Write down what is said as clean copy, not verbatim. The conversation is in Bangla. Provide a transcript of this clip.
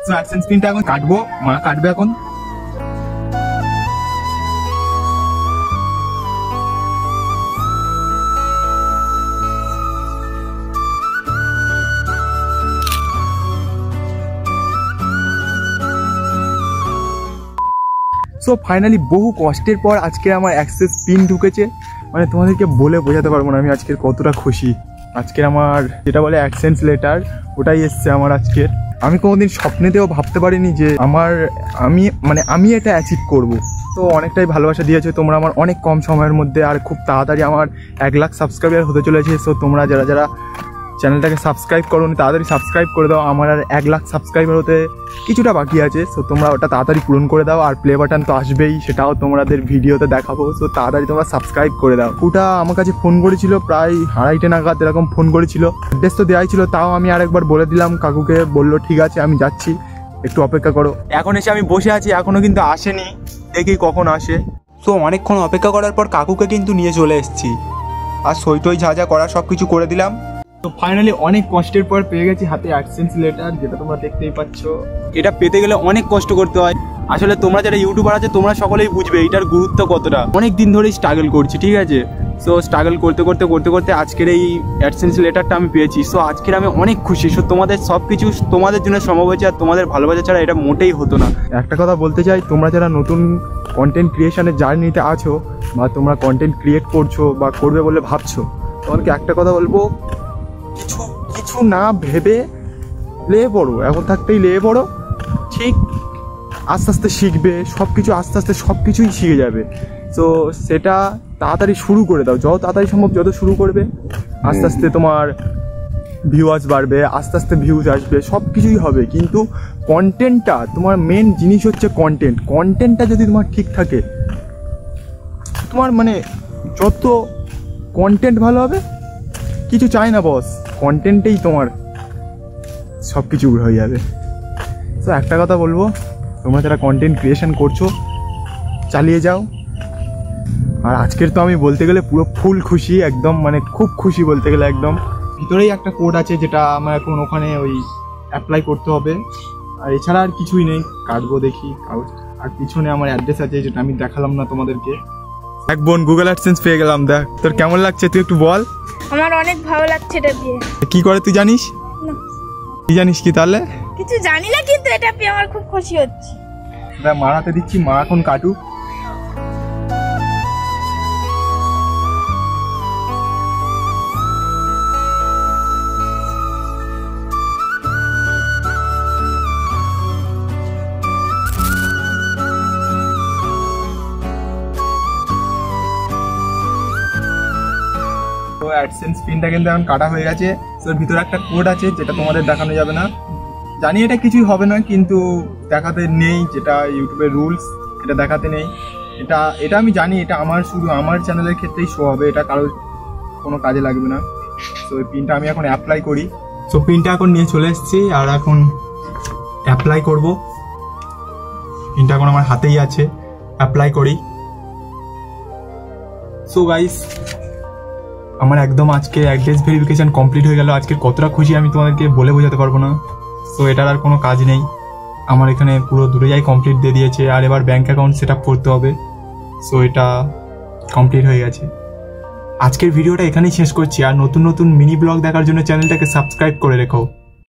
সো অ্যাডসেন্স পিনটা এখন কাটবো, মা কাটবে এখন। সো ফাইনালি বহু কষ্টের পর আজকে আমার অ্যাক্সেস পিন ঢুকেছে। মানে তোমাদেরকে বলে বোঝাতে পারবো না আমি আজকের কতটা খুশি। আজকের আমার যেটা বলে অ্যাক্সেন্স লেটার, ওটাই এসছে আমার আজকের। আমি কোনোদিন স্বপ্নেতেও ভাবতে পারিনি যে আমি এটা অ্যাচিভ করব। তো অনেকটাই ভালোবাসা দিয়েছে তোমরা আমার অনেক কম সময়ের মধ্যে, আর খুব তাড়াতাড়ি আমার 1 লাখ সাবস্ক্রাইবার হতে চলেছে। সো তোমরা যারা যারা চ্যানেলটাকে সাবস্ক্রাইব করো নি তাড়াতাড়ি সাবস্ক্রাইব করে দাও। আমার আর 1 লাখ সাবস্ক্রাইবার হতে কিছুটা বাকি আছে। সো তোমরা ওটা তাড়াতাড়ি পূরণ করে দাও। আর প্লে বাটন তো আসবেই, সেটাও তোমাদের ভিডিওতে দেখাবো। সো তাড়াতাড়ি তোমরা সাবস্ক্রাইব করে দাও। ওটা আমার কাছে ফোন করেছিল প্রায় 2:30 নাগাদ এরকম ফোন করেছিল। অ্যাড্রেস তো দেওয়াই ছিল, তাও আমি আরেকবার বলে দিলাম কাকুকে। বললো ঠিক আছে আমি যাচ্ছি, একটু অপেক্ষা করো। এখন এসে আমি বসে আছি, এখনও কিন্তু আসেনি, দেখি কখন আসে। সো অনেকক্ষণ অপেক্ষা করার পর কাকুকে কিন্তু নিয়ে চলে এসেছি, আর সই টই যা যা করা সব কিছু করে দিলাম। তো ফাইনালি অনেক কষ্টের পর পেয়ে গেছি হাতে অ্যাডসেন্স লেটার, যেটা তোমরা দেখতেই পাচ্ছ। এটা পেতে গেলে অনেক কষ্ট করতে হয়। আসলে তোমরা যারা ইউটিউবার আছে তোমরা সকলেই বুঝবে এটার গুরুত্ব কতটা। অনেক দিন ধরেই স্ট্রাগল করছি, ঠিক আছে। সো স্ট্রাগল করতে করতে আজকের এই অ্যাডসেন্স লেটারটা আমি পেয়েছি। সো আজকের আমি অনেক খুশি। সো তোমাদের সব কিছু তোমাদের জন্য সম্ভব হয়েছে, আর তোমাদের ভালোবাসা ছাড়া এটা মোটেই হতো না। একটা কথা বলতে চাই, তোমরা যারা নতুন কন্টেন্ট ক্রিয়েশনের জার্নিতে আছো, বা তোমরা কন্টেন্ট ক্রিয়েট করছো বা করবে বলে ভাবছো, তোমাদেরকে একটা কথা বলবো, কিছু না ভেবে লেগে পড়ো। এখন থাকতেই লেগে পড়ো, ঠিক আস্তে আস্তে শিখবে সব কিছু, আস্তে আস্তে সব কিছুই শিখে যাবে। তো সেটা তাড়াতাড়ি শুরু করে দাও, যত তাড়াতাড়ি সম্ভব যত শুরু করবে, আস্তে আস্তে তোমার ভিউয়ার্স বাড়বে, আস্তে আস্তে ভিউজ আসবে, সব কিছুই হবে। কিন্তু কন্টেন্টটা তোমার মেন জিনিস হচ্ছে কন্টেন্টটা যদি তোমার ঠিক থাকে, তোমার মানে যত কন্টেন্ট ভালো হবে, কিছু চাই না বস, কন্টেন্টেই তোমার সব কিছু হয়ে যাবে। তো একটা কথা বলবো, তোমরা যারা কন্টেন্ট ক্রিয়েশন করছো চালিয়ে যাও। আর আজকের তো আমি বলতে গেলে পুরো ফুল খুশি, একদম মানে খুব খুশি বলতে গেলে একদম। ভিতরেই একটা কোড আছে যেটা আমার এখন ওখানে ওই অ্যাপ্লাই করতে হবে, আর এছাড়া আর কিছুই নেই। কাটবো দেখি কাগজ, আর পিছনে আমার অ্যাড্রেস আছে যেটা আমি দেখালাম না তোমাদেরকে। এক বোন গুগল অ্যাডসেন্স পেয়ে গেলাম, দেখ তোর কেমন লাগছে, তুই একটু বল। আমার অনেক ভালো লাগছে এটা পেয়ে। কি করে তুই জানিস? কি জানিস কি তাহলে? কিছু জানি না, কিন্তু এটা পেয়ে আমার খুব খুশি হচ্ছে। দেখ মারাতে দিচ্ছি, মা এখন কাটুক। তো অ্যাডসেন্স পিনটা কিন্তু এখন কাটা হয়ে গেছে। তো ভিতরে একটা কোড আছে যেটা তোমাদের দেখানো যাবে না, জানি এটা কিছুই হবে না, কিন্তু দেখাতে নেই, যেটা ইউটিউবের রুলস, এটা দেখাতে নেই। এটা আমি জানি, এটা শুধু আমার চ্যানেলের ক্ষেত্রেই শো হবে, এটা কারোর কোনো কাজে লাগবে না। তো এই পিনটা আমি এখন অ্যাপ্লাই করি। সো পিনটা এখন নিয়ে চলে এসেছি, আর এখন অ্যাপ্লাই করব। পিনটা এখন আমার হাতেই আছে, অ্যাপ্লাই করি। সো গাইস, আমার একদম আজকে অ্যাড্রেস ভেরিফিকেশন কমপ্লিট হয়ে গেল। আজকে কতটা খুশি আমি তোমাদেরকে বলে বোঝাতে পারবো না। সো এটার আর কোনো কাজ নেই, আমার এখানে পুরো দূরে যাই কমপ্লিট দিয়ে দিয়েছে। আর এবার ব্যাঙ্ক অ্যাকাউন্ট সেট আপ করতে হবে। সো এটা কমপ্লিট হয়ে গেছে। আজকের ভিডিওটা এখানেই শেষ করছি। আর নতুন নতুন মিনি ব্লগ দেখার জন্য চ্যানেলটাকে সাবস্ক্রাইব করে রেখো।